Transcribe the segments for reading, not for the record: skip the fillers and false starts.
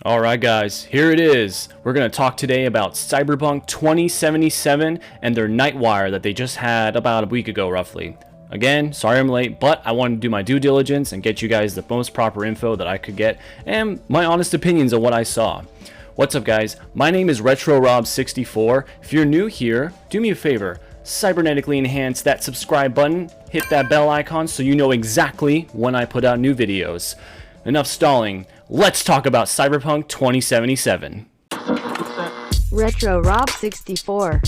Alright guys, here it is. We're going to talk today about CyberPunk 2077 and their Nightwire that they just had about a week ago roughly. Again, sorry I'm late, but I wanted to do my due diligence and get you guys the most proper info that I could get and my honest opinions on what I saw. What's up guys, my name is RetroRob64. If you're new here, do me a favor, cybernetically enhance that subscribe button, hit that bell icon so you know exactly when I put out new videos. Enough stalling. Let's talk about CyberPunk 2077. Retro Rob 64.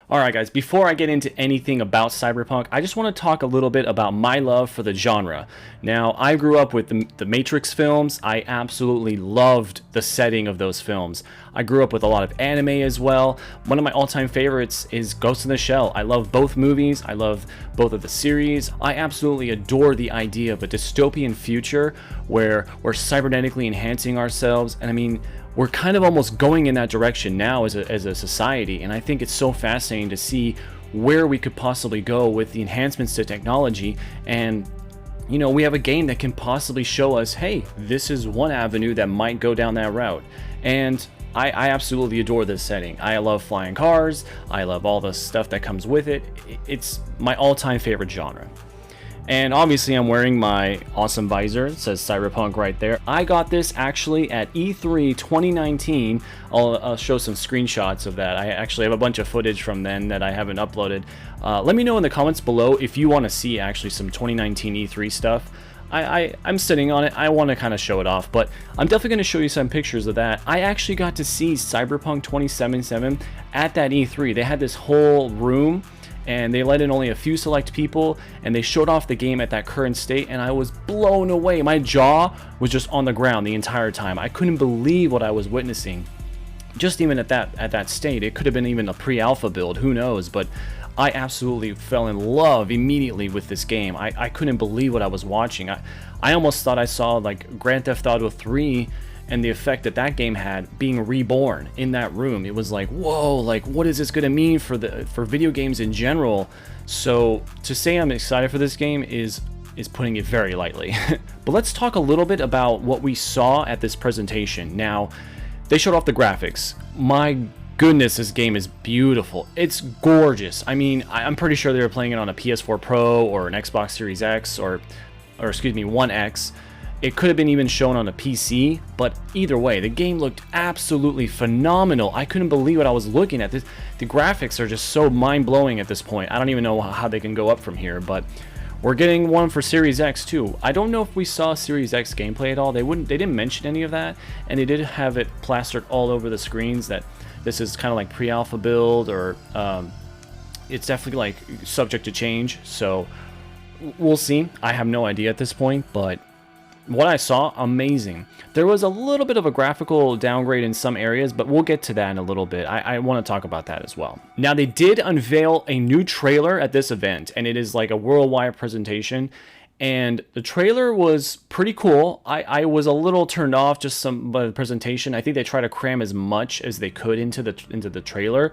Alright guys, before I get into anything about Cyberpunk, I just want to talk a little bit about my love for the genre. Now, I grew up with the Matrix films. I absolutely loved the setting of those films. I grew up with a lot of anime as well. One of my all-time favorites is Ghost in the Shell. I love both movies. I love both of the series. I absolutely adore the idea of a dystopian future where we're cybernetically enhancing ourselves. And I mean, we're kind of almost going in that direction now as a society, and I think it's so fascinating to see where we could possibly go with the enhancements to technology. And you know, we have a game that can possibly show us, hey, this is one avenue that might go down that route. And I absolutely adore this setting. I love flying cars. I love all the stuff that comes with it. It's my all-time favorite genre. And obviously I'm wearing my awesome visor. It says Cyberpunk right there. I got this actually at E3 2019. I'll show some screenshots of that. I actually have a bunch of footage from then that I haven't uploaded. Let me know in the comments below if you want to see actually some 2019 E3 stuff. I'm sitting on it. I want to kind of show it off, but I'm definitely going to show you some pictures of that. I actually got to see Cyberpunk 2077 at that E3. They had this whole room and they let in only a few select people, and they showed off the game at that current state, and I was blown away. My jaw was just on the ground the entire time. I couldn't believe what I was witnessing. Just even at that state, it could have been even a pre-alpha build, who knows, but I absolutely fell in love immediately with this game. I couldn't believe what I was watching. I almost thought I saw like Grand Theft Auto 3 and the effect that that game had being reborn in that room. It was like, whoa, like what is this going to mean for video games in general? So to say I'm excited for this game is putting it very lightly. But let's talk a little bit about what we saw at this presentation. Now, they showed off the graphics. My goodness, this game is beautiful. It's gorgeous. I mean, I'm pretty sure they were playing it on a PS4 Pro or an Xbox Series X or excuse me, One X. It could have been even shown on a PC, but either way, the game looked absolutely phenomenal. I couldn't believe what I was looking at. The graphics are just so mind-blowing at this point. I don't even know how they can go up from here, but we're getting one for Series X too. I don't know if we saw Series X gameplay at all. They didn't mention any of that, and they did have it plastered all over the screens that this is kind of like pre-alpha build, or it's definitely like subject to change. So we'll see. I have no idea at this point, but what I saw, amazing. There was a little bit of a graphical downgrade in some areas, but we'll get to that in a little bit. I want to talk about that as well. Now, they did unveil a new trailer at this event, and it is like a worldwide presentation. And the trailer was pretty cool. I was a little turned off just by the presentation. I think they tried to cram as much as they could into the trailer.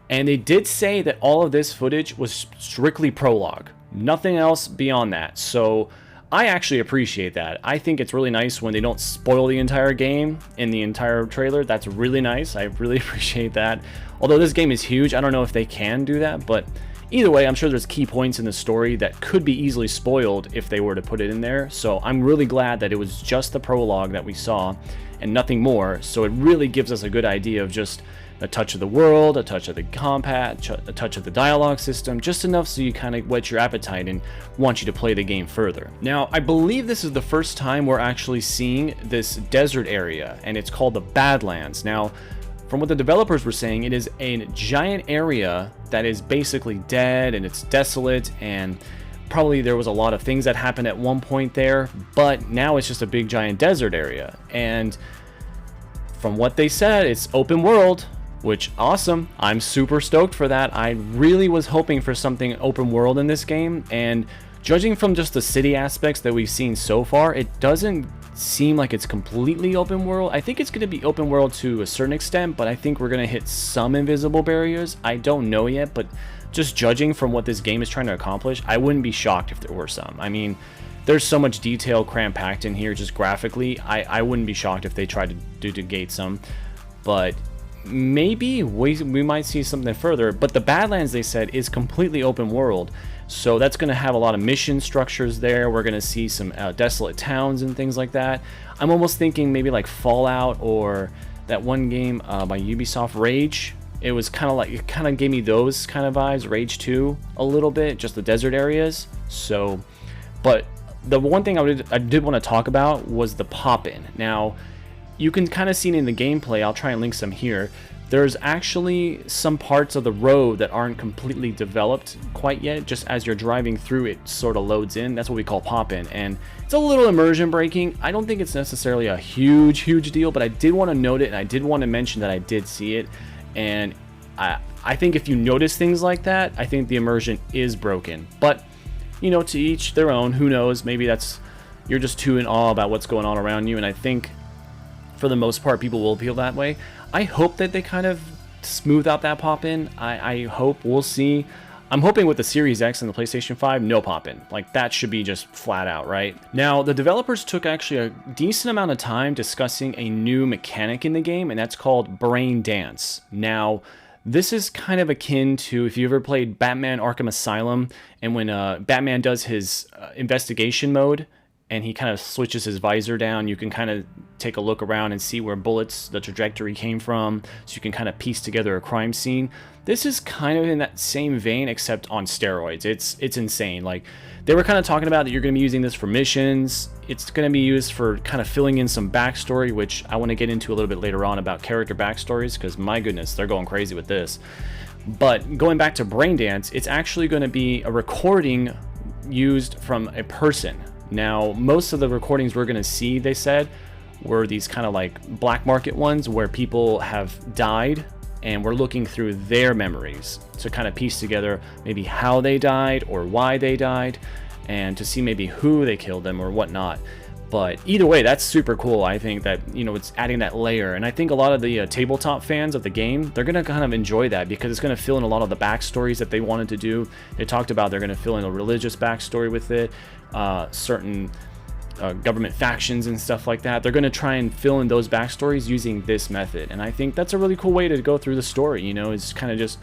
And they did say that all of this footage was strictly prologue. Nothing else beyond that. So I actually appreciate that. I think it's really nice when they don't spoil the entire game in the entire trailer. That's really nice. I really appreciate that. Although this game is huge, I don't know if they can do that, but either way, I'm sure there's key points in the story that could be easily spoiled if they were to put it in there. So I'm really glad that it was just the prologue that we saw and nothing more. So it really gives us a good idea of just a touch of the world, a touch of the combat, a touch of the dialogue system, just enough so you kind of whet your appetite and want you to play the game further. Now, I believe this is the first time we're actually seeing this desert area, and it's called the Badlands. Now, from what the developers were saying, it is a giant area that is basically dead and it's desolate, and probably there was a lot of things that happened at one point there, but now it's just a big giant desert area. And from what they said, it's open world, which awesome. I'm super stoked for that. I really was hoping for something open world in this game, and judging from just the city aspects that we've seen so far, it doesn't seem like it's completely open world. I think it's going to be open world to a certain extent, but I think we're going to hit some invisible barriers. I don't know yet, but just judging from what this game is trying to accomplish, I wouldn't be shocked if there were some. I mean, there's so much detail cram packed in here just graphically. I wouldn't be shocked if they tried to gate some, but maybe we might see something further. But the Badlands, they said, is completely open world, so that's going to have a lot of mission structures there. We're going to see some desolate towns and things like that. I'm almost thinking maybe like Fallout or that one game by Ubisoft, Rage. It was kind of like, it kind of gave me those kind of vibes, Rage 2 a little bit, just the desert areas. So, but the one thing I did want to talk about was the pop-in. Now, you can kind of see it in the gameplay. I'll try and link some here. There's actually some parts of the road that aren't completely developed quite yet. Just as you're driving through, it sort of loads in. That's what we call pop-in, and it's a little immersion breaking. I don't think it's necessarily a huge deal, but I did want to note it, and I did want to mention that I did see it. And I think if you notice things like that, I think the immersion is broken. But, you know, to each their own. Who knows? Maybe that's, you're just too in awe about what's going on around you, and I think for the most part people will feel that way. I hope that they kind of smooth out that pop-in. I hope. We'll see. I'm hoping with the Series X and the PlayStation 5, no pop-in. Like, that should be just flat out, right? Now, the developers took actually a decent amount of time discussing a new mechanic in the game, and that's called Brain Dance. Now, this is kind of akin to if you ever played Batman Arkham Asylum, and when Batman does his investigation mode, and he kind of switches his visor down, you can kind of take a look around and see where bullets, the trajectory came from, so you can kind of piece together a crime scene. This is kind of in that same vein, except on steroids. It's insane. Like, they were kind of talking about that you're going to be using this for missions. It's going to be used for kind of filling in some backstory, which I want to get into a little bit later on about character backstories, because my goodness, they're going crazy with this. But going back to Brain Dance, it's actually going to be a recording used from a person. Now, most of the recordings we're going to see, they said, were these kind of like black market ones where people have died, and we're looking through their memories to kind of piece together maybe how they died or why they died, and to see maybe who they killed them or whatnot. But either way, that's super cool. I think that, you know, it's adding that layer, and I think a lot of the tabletop fans of the game, they're going to kind of enjoy that, because it's going to fill in a lot of the backstories that they wanted to do. They talked about they're going to fill in a religious backstory with it, certain government factions and stuff like that. They're going to try and fill in those backstories using this method, and I think that's a really cool way to go through the story. You know, it's kind of just,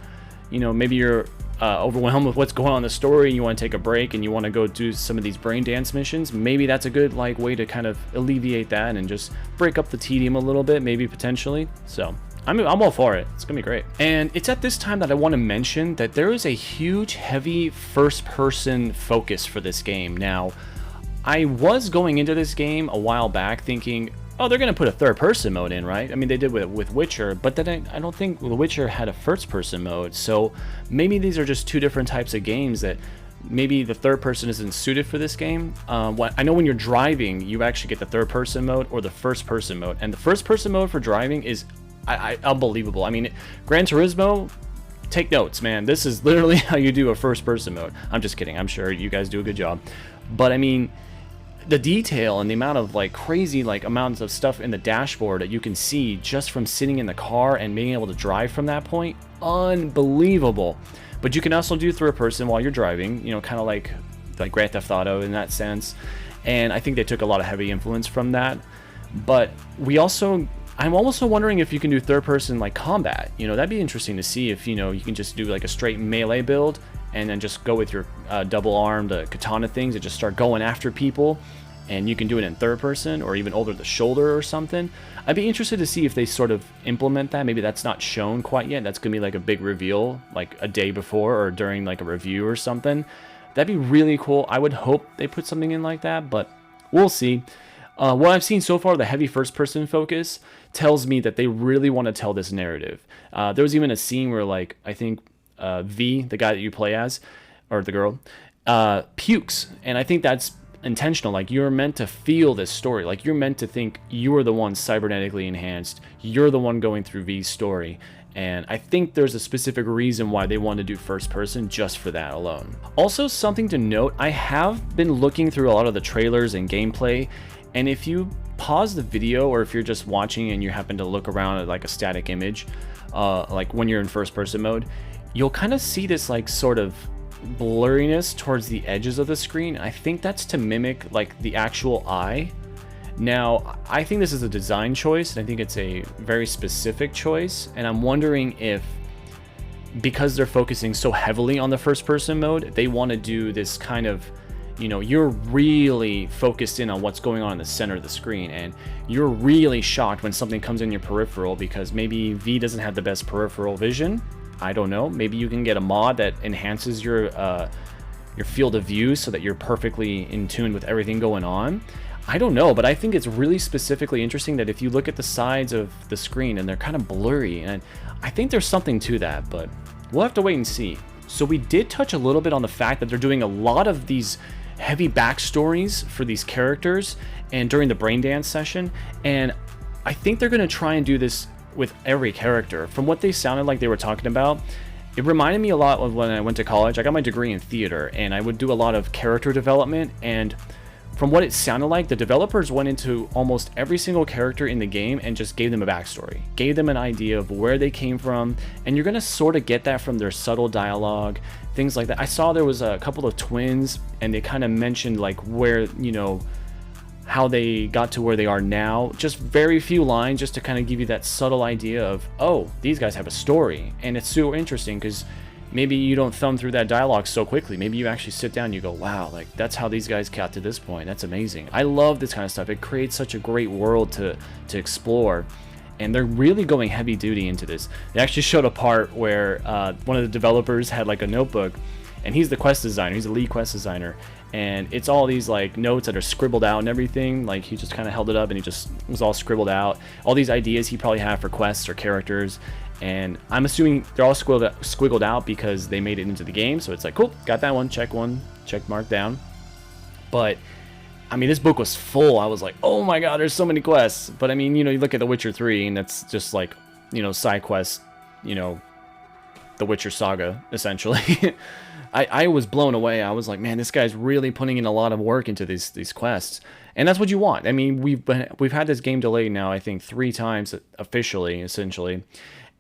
you know, maybe you're overwhelmed with what's going on in the story and you want to take a break and you want to go do some of these brain dance missions. Maybe that's a good like way to kind of alleviate that and just break up the tedium a little bit, maybe potentially. So I'm all for it. It's gonna be great. And it's at this time that I want to mention that there is a huge, heavy first-person focus for this game. Now, I was going into this game a while back thinking, oh, they're gonna put a third-person mode in, right? I mean, they did with Witcher, but then I don't think The Witcher had a first-person mode. So maybe these are just two different types of games that maybe the third person isn't suited for this game. I know when you're driving, you actually get the third-person mode or the first-person mode, and the first-person mode for driving is unbelievable. I mean, Gran Turismo, take notes, man. This is literally how you do a first-person mode. I'm just kidding. I'm sure you guys do a good job, but I mean, the detail and the amount of like crazy like amounts of stuff in the dashboard that you can see just from sitting in the car and being able to drive from that point, unbelievable. But you can also do third person while you're driving, you know, kind of like Grand Theft Auto in that sense. And I think they took a lot of heavy influence from that. But I'm also wondering if you can do third person like combat. You know, that'd be interesting to see if, you know, you can just do like a straight melee build and then just go with your double-armed katana things and just start going after people, and you can do it in third person or even over the shoulder or something. I'd be interested to see if they sort of implement that. Maybe that's not shown quite yet. That's gonna be like a big reveal like a day before or during like a review or something. That'd be really cool. I would hope they put something in like that, but we'll see. What I've seen so far, the heavy first-person focus tells me that they really want to tell this narrative. There was even a scene where, like, I think V, the guy that you play as, or the girl, pukes, and I think that's intentional. Like, you're meant to feel this story. Like, you're meant to think you're the one cybernetically enhanced. You're the one going through V's story. And I think there's a specific reason why they want to do first person just for that alone. Also, something to note, I have been looking through a lot of the trailers and gameplay, and if you pause the video or if you're just watching and you happen to look around at like a static image, like when you're in first person mode, you'll kind of see this like sort of blurriness towards the edges of the screen. I think that's to mimic like the actual eye. Now, I think this is a design choice, and I think it's a very specific choice, and I'm wondering if, because they're focusing so heavily on the first person mode, they want to do this kind of, you know, you're really focused in on what's going on in the center of the screen, and you're really shocked when something comes in your peripheral, because maybe V doesn't have the best peripheral vision. I don't know. Maybe you can get a mod that enhances your field of view so that you're perfectly in tune with everything going on. I don't know, but I think it's really specifically interesting that if you look at the sides of the screen and they're kind of blurry, and I think there's something to that, but we'll have to wait and see. So we did touch a little bit on the fact that they're doing a lot of these heavy backstories for these characters and during the brain dance session, and I think they're going to try and do this with every character. From what they sounded like they were talking about, it reminded me a lot of when I went to college. I got my degree in theater, and I would do a lot of character development, and from what it sounded like, the developers went into almost every single character in the game and just gave them a backstory, gave them an idea of where they came from, and you're going to sort of get that from their subtle dialogue, things like that. I saw there was a couple of twins, and they kind of mentioned like where, you know, how they got to where they are now. Just very few lines just to kind of give you that subtle idea of, oh, these guys have a story. And it's so interesting because maybe you don't thumb through that dialogue so quickly. Maybe you actually sit down and you go, wow, like that's how these guys got to this point. That's amazing. I love this kind of stuff. It creates such a great world to explore. And they're really going heavy duty into this. They actually showed a part where one of the developers had like a notebook, and he's the quest designer. He's the lead quest designer. And it's all these like notes that are scribbled out and everything. Like he just kind of held it up and he just was all scribbled out. All these ideas he probably had for quests or characters. And I'm assuming they're all squiggled out because they made it into the game. So it's like, cool, got that one, check mark down. But I mean, this book was full. I was like, oh my god, there's so many quests. But I mean, you know, you look at The Witcher 3 and that's just like, you know, side quests, you know, The Witcher saga, essentially. I was blown away. I was like, man, this guy's really putting in a lot of work into these quests. And that's what you want. I mean, we've had this game delayed now, I think 3 times officially, essentially.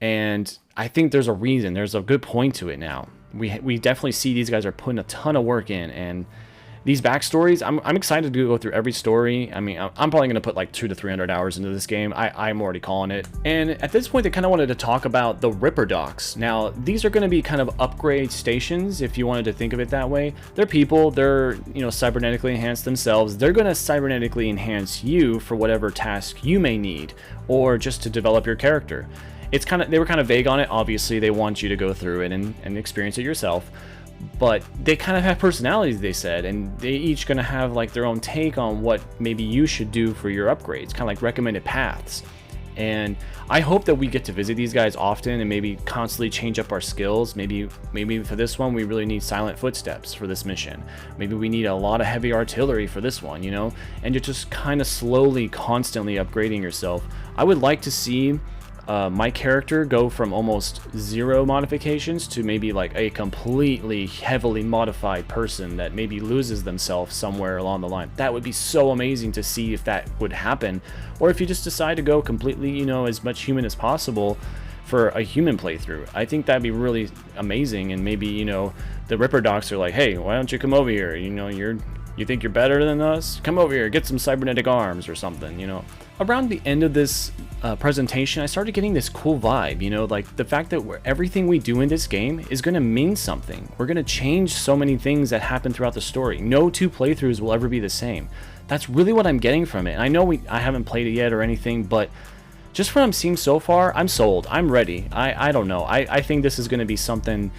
And I think there's a reason. There's a good point to it now. We definitely see these guys are putting a ton of work in, and these backstories, I'm excited to go through every story. I mean, I'm probably going to put like 200 to 300 hours into this game. I'm already calling it. And at this point, they kind of wanted to talk about the Ripper docks. Now, these are going to be kind of upgrade stations, if you wanted to think of it that way. They're people. They're, you know, cybernetically enhanced themselves. They're going to cybernetically enhance you for whatever task you may need, or just to develop your character. It's kind of, they were kind of vague on it. Obviously, they want you to go through it and experience it yourself. But they kind of have personalities, they said, and they each going to have like their own take on what maybe you should do for your upgrades, kind of like recommended paths. And I hope that we get to visit these guys often and maybe constantly change up our skills. Maybe for this one, we really need silent footsteps for this mission. Maybe we need a lot of heavy artillery for this one, you know, and you're just kind of slowly, constantly upgrading yourself. I would like to see my character go from almost 0 modifications to maybe like a completely heavily modified person that maybe loses themselves somewhere along the line. That would be so amazing to see if that would happen. Or if you just decide to go completely, you know, as much human as possible for a human playthrough. I think that'd be really amazing. And maybe, you know, the Ripper docs are like, hey, why don't you come over here? You know, you think you're better than us? Come over here, get some cybernetic arms or something, you know. Around the end of this presentation, I started getting this cool vibe, you know, like the fact that everything we do in this game is going to mean something. We're going to change so many things that happen throughout the story. No 2 playthroughs will ever be the same. That's really what I'm getting from it. And I know I haven't played it yet or anything, but just from what I'm seeing so far, I'm sold. I'm ready. I don't know. I think this is going to be something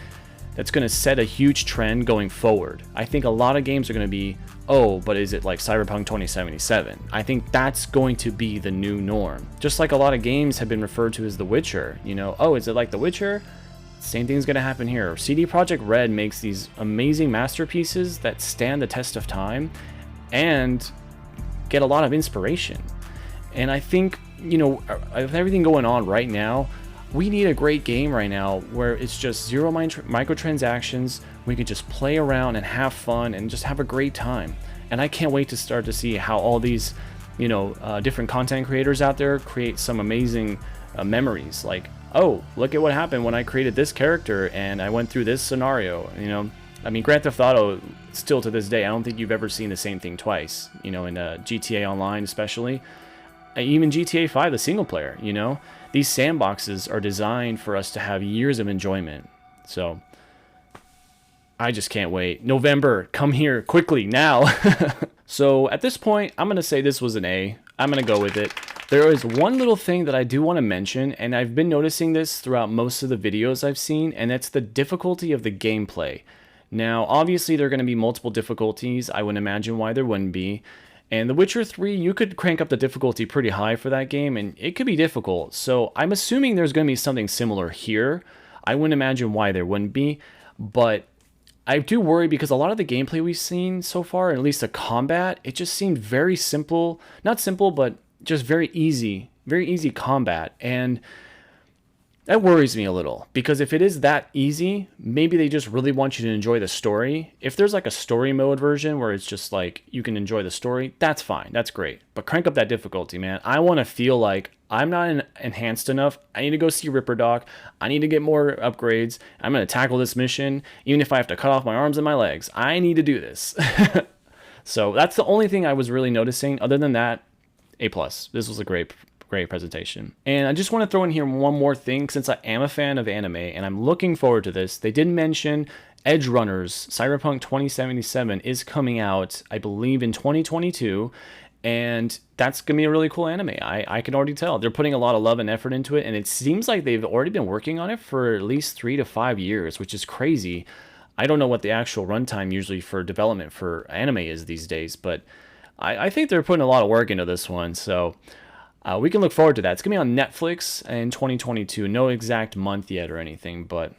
that's going to set a huge trend going forward. I think a lot of games are going to be, oh, but is it like CyberPunk 2077? I think that's going to be the new norm. Just like a lot of games have been referred to as The Witcher. You know, oh, is it like The Witcher? Same thing's going to happen here. CD Projekt Red makes these amazing masterpieces that stand the test of time and get a lot of inspiration. And I think, you know, with everything going on right now, we need a great game right now where it's just 0 microtransactions. We could just play around and have fun and just have a great time. And I can't wait to start to see how all these, you know, different content creators out there create some amazing memories. Like, oh, look at what happened when I created this character and I went through this scenario. You know, I mean, Grand Theft Auto, still to this day, I don't think you've ever seen the same thing twice, you know, in GTA Online especially. Even GTA 5, the single player, you know? These sandboxes are designed for us to have years of enjoyment. So, I just can't wait. November, come here, quickly, now! So, at this point, I'm going to say this was an A. I'm going to go with it. There is one little thing that I do want to mention, and I've been noticing this throughout most of the videos I've seen, and that's the difficulty of the gameplay. Now, obviously, there are going to be multiple difficulties. I wouldn't imagine why there wouldn't be. And The Witcher 3, you could crank up the difficulty pretty high for that game, and it could be difficult. So I'm assuming there's going to be something similar here. I wouldn't imagine why there wouldn't be, but I do worry because a lot of the gameplay we've seen so far, at least the combat, it just seemed very simple. Not simple, but just very easy combat. And that worries me a little, because if it is that easy, maybe they just really want you to enjoy the story. If there's like a story mode version where it's just like you can enjoy the story, that's fine, that's great. But crank up that difficulty, man. I want to feel like I'm not enhanced enough. I need to go see Ripper Doc. I need to get more upgrades. I'm going to tackle this mission, even if I have to cut off my arms and my legs. I need to do this. So that's the only thing I was really noticing. Other than that, A+. This was a great presentation. And I just want to throw in here one more thing, since I am a fan of anime and I'm looking forward to this. They did mention Edge Runners, Cyberpunk 2077 is coming out, I believe, in 2022. And that's going to be a really cool anime. I can already tell. They're putting a lot of love and effort into it. And it seems like they've already been working on it for at least 3 to 5 years, which is crazy. I don't know what the actual runtime usually for development for anime is these days, but I think they're putting a lot of work into this one. So we can look forward to that. It's going to be on Netflix in 2022. No exact month yet or anything, but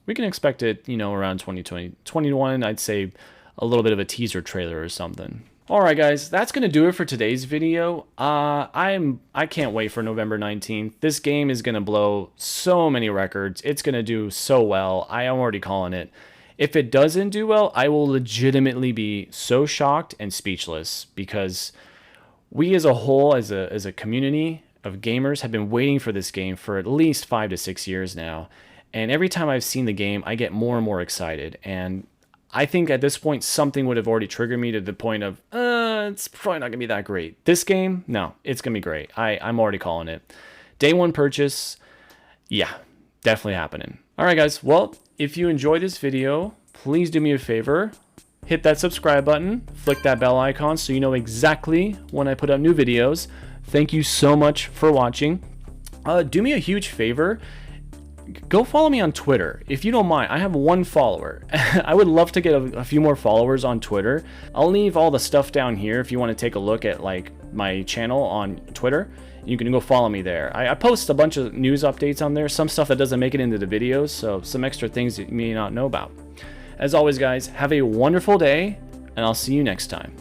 we can expect it, you know, around 2021. I'd say a little bit of a teaser trailer or something. Alright guys, that's going to do it for today's video. I can't wait for November 19th. This game is going to blow so many records. It's going to do so well. I am already calling it. If it doesn't do well, I will legitimately be so shocked and speechless, because we as a whole, as a community of gamers, have been waiting for this game for at least 5 to 6 years now. And every time I've seen the game, I get more and more excited. And I think at this point, something would have already triggered me to the point of, it's probably not going to be that great. This game, no, it's going to be great. I'm already calling it. Day one purchase, yeah, definitely happening. All right, guys. Well, if you enjoyed this video, please do me a favor. Hit that subscribe button, flick that bell icon so you know exactly when I put up new videos. Thank you so much for watching. Do me a huge favor. Go follow me on Twitter, if you don't mind. I have 1 follower. I would love to get a few more followers on Twitter. I'll leave all the stuff down here if you want to take a look at like my channel on Twitter. You can go follow me there. I post a bunch of news updates on there, some stuff that doesn't make it into the videos, so some extra things that you may not know about. As always, guys, have a wonderful day, and I'll see you next time.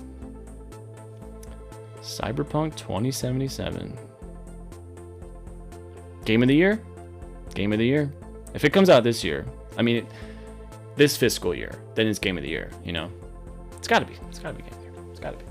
Cyberpunk 2077. Game of the year? Game of the year. If it comes out this year, I mean, this fiscal year, then it's game of the year, you know? It's gotta be. It's gotta be game of the year. It's gotta be.